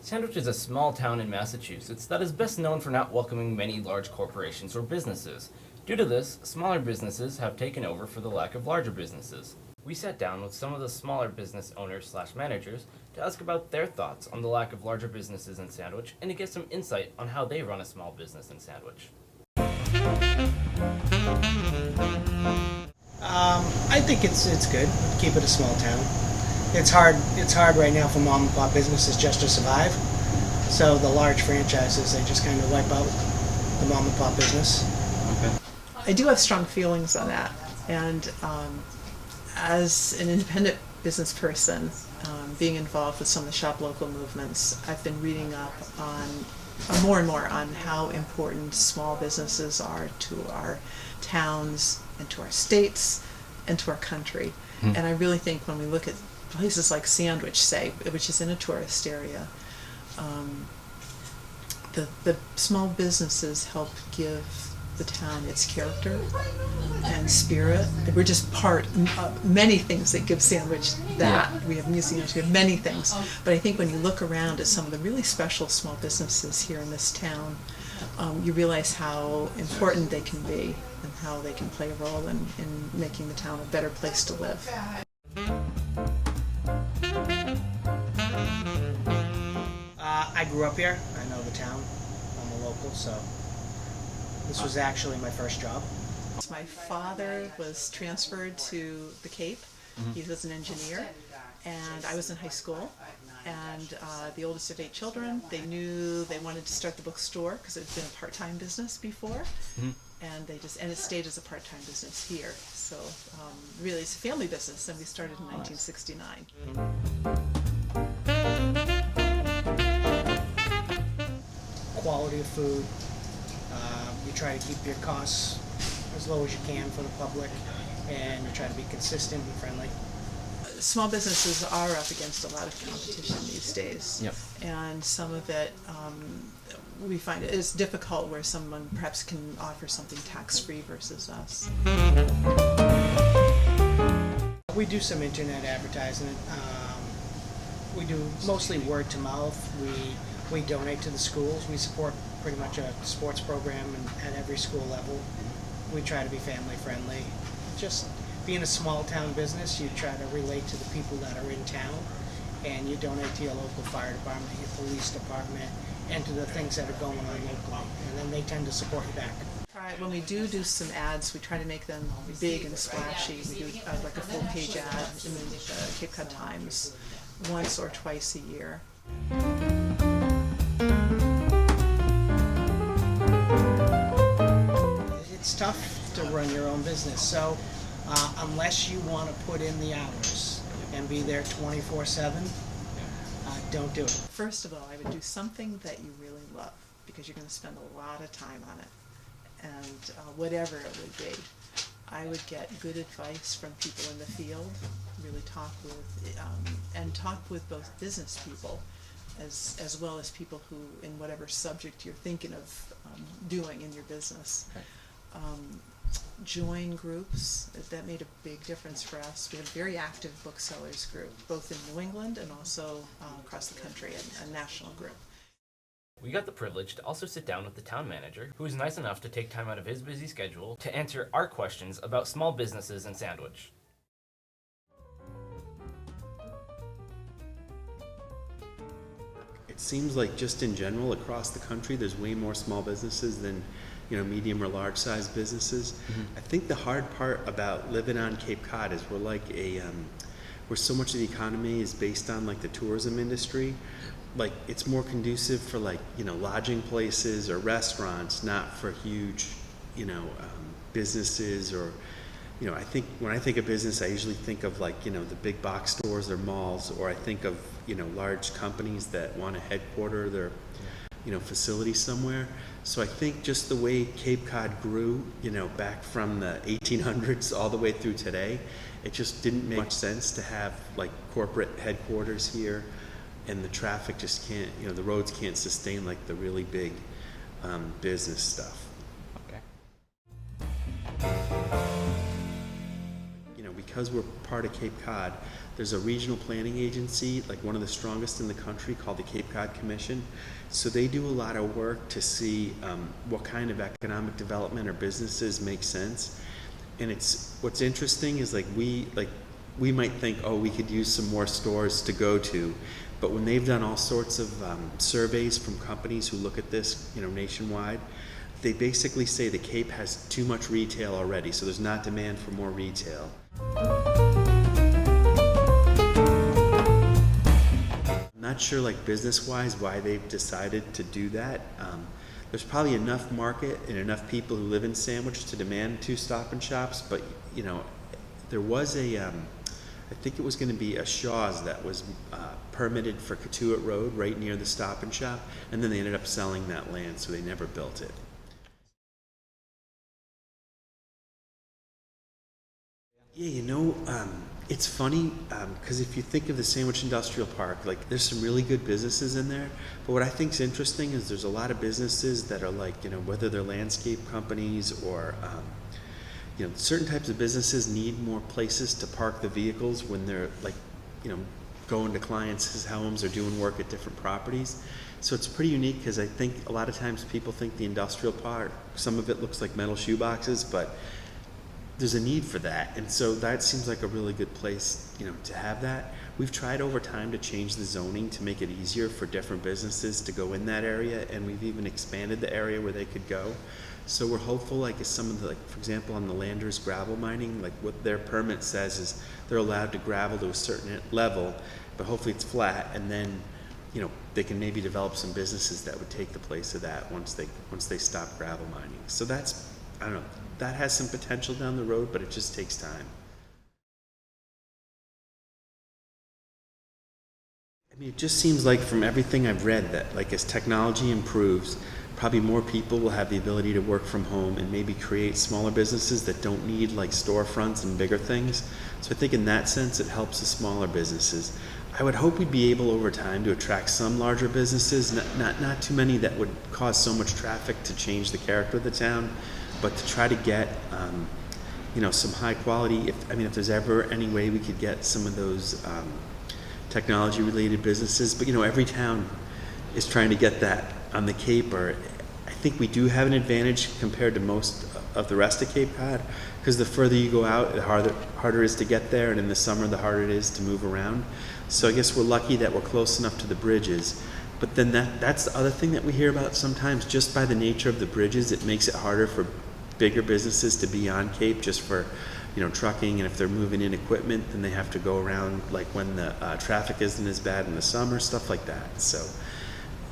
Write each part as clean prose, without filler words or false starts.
Sandwich is a small town in Massachusetts that is best known for not welcoming many large corporations or businesses. Due to this, smaller businesses have taken over for the lack of larger businesses. We sat down with some of the smaller business owners/managers to ask about their thoughts on the lack of larger businesses in Sandwich and to get some insight on how they run a small business in Sandwich. I think it's good. Keep it a small town. It's hard right now for mom and pop businesses just to survive. So the large franchises, they just kind of wipe out the mom and pop business. Okay. I do have strong feelings on that, and as an independent business person, being involved with some of the shop local movements, I've been reading up on more and more on how important small businesses are to our towns and to our states and to our country. And I really think when we look at places like Sandwich, say, which is in a tourist area, the small businesses help give the town its character and spirit. We're just part of many things that give Sandwich that. Yeah. We have museums, we have many things. But I think when you look around at some of the really special small businesses here in this town, you realize how important they can be and how they can play a role in making the town a better place to live. I grew up here. I know the town. I'm a local, so this was actually my first job. My father was transferred to the Cape. He was an engineer, and I was in high school. And the oldest of 8 children, they knew they wanted to start the bookstore because it had been a part-time business before, and it stayed as a part-time business here. So really, it's a family business, and we started in 1969. Quality of food. You try to keep your costs as low as you can for the public, and you try to be consistent and friendly. Small businesses are up against a lot of competition these days. Yep. And some of it, we find it is difficult where someone perhaps can offer something tax-free versus us. We do some internet advertising. We do mostly word to mouth. We donate to the schools. We support pretty much a sports program at every school level. We try to be family friendly. Just being a small town business, you try to relate to the people that are in town, and you donate to your local fire department, your police department, and to the things that are going on locally, and then they tend to support you back. When we do some ads, we try to make them big and splashy. We do like a full page ad in the Cape Cod Times once or twice a year. It's tough to run your own business, so unless you want to put in the hours and be there 24/7, don't do it. First of all, I would do something that you really love, because you're going to spend a lot of time on it, and whatever it would be. I would get good advice from people in the field, really talk with both business people as well as people who, in whatever subject you're thinking of doing in your business. Join groups. That made a big difference for us. We have a very active booksellers group, both in New England and also across the country, a national group. We got the privilege to also sit down with the town manager, who was nice enough to take time out of his busy schedule to answer our questions about small businesses in Sandwich. It seems like just in general across the country there's way more small businesses than medium or large sized businesses. I think the hard part about living on Cape Cod is we're like where so much of the economy is based on like the tourism industry. Like it's more conducive for like lodging places or restaurants, not for huge businesses or I think when I think of business I usually think of like the big box stores or malls, or I think of large companies that want to headquarter their facility somewhere. So I think just the way Cape Cod grew, back from the 1800s all the way through today, it just didn't make much sense to have like corporate headquarters here, and the traffic just can't, the roads can't sustain like the really big business stuff. Okay. We because we're part of Cape Cod, there's a regional planning agency, like one of the strongest in the country, called the Cape Cod Commission. So they do a lot of work to see what kind of economic development or businesses make sense. And what's interesting is we might think, oh, we could use some more stores to go to, but when they've done all sorts of surveys from companies who look at this, nationwide, they basically say the Cape has too much retail already, so there's not demand for more retail. I'm not sure, business-wise, why they've decided to do that. There's probably enough market and enough people who live in Sandwich to demand 2 Stop and Shops, but there was I think it was going to be a Shaw's that was permitted for Catuit Road right near the Stop and Shop, and then they ended up selling that land, so they never built it. Yeah, it's funny because if you think of the Sandwich Industrial Park, there's some really good businesses in there, but what I think is interesting is there's a lot of businesses that are whether they're landscape companies or certain types of businesses need more places to park the vehicles when they're going to clients' homes or doing work at different properties. So it's pretty unique because I think a lot of times people think the industrial park, some of it looks like metal shoeboxes, but there's a need for that, and so that seems like a really good place, to have that. We've tried over time to change the zoning to make it easier for different businesses to go in that area, and we've even expanded the area where they could go. So we're hopeful, as some of the, for example, on the Landers gravel mining, what their permit says is they're allowed to gravel to a certain level, but hopefully it's flat, and then, they can maybe develop some businesses that would take the place of that once they stop gravel mining. So that's, I don't know, that has some potential down the road, but it just takes time. I mean, it just seems like from everything I've read that as technology improves, probably more people will have the ability to work from home and maybe create smaller businesses that don't need storefronts and bigger things. So I think in that sense it helps the smaller businesses. I would hope we'd be able over time to attract some larger businesses, not too many that would cause so much traffic to change the character of the town, but to try to get some high quality, if there's ever any way we could get some of those technology related businesses, but every town is trying to get that on the Cape, or I think we do have an advantage compared to most of the rest of Cape Cod, because the further you go out, the harder it is to get there, and in the summer the harder it is to move around. So I guess we're lucky that we're close enough to the bridges. But then that's the other thing that we hear about sometimes, just by the nature of the bridges, it makes it harder for bigger businesses to be on Cape just for trucking, and if they're moving in equipment then they have to go around when the traffic isn't as bad in the summer, stuff like that. So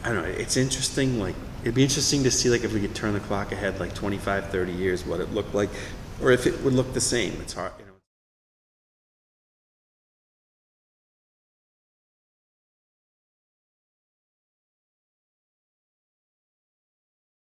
I don't know, it's interesting, it'd be interesting to see if we could turn the clock ahead 25-30 years, what it looked like, or if it would look the same. It's hard.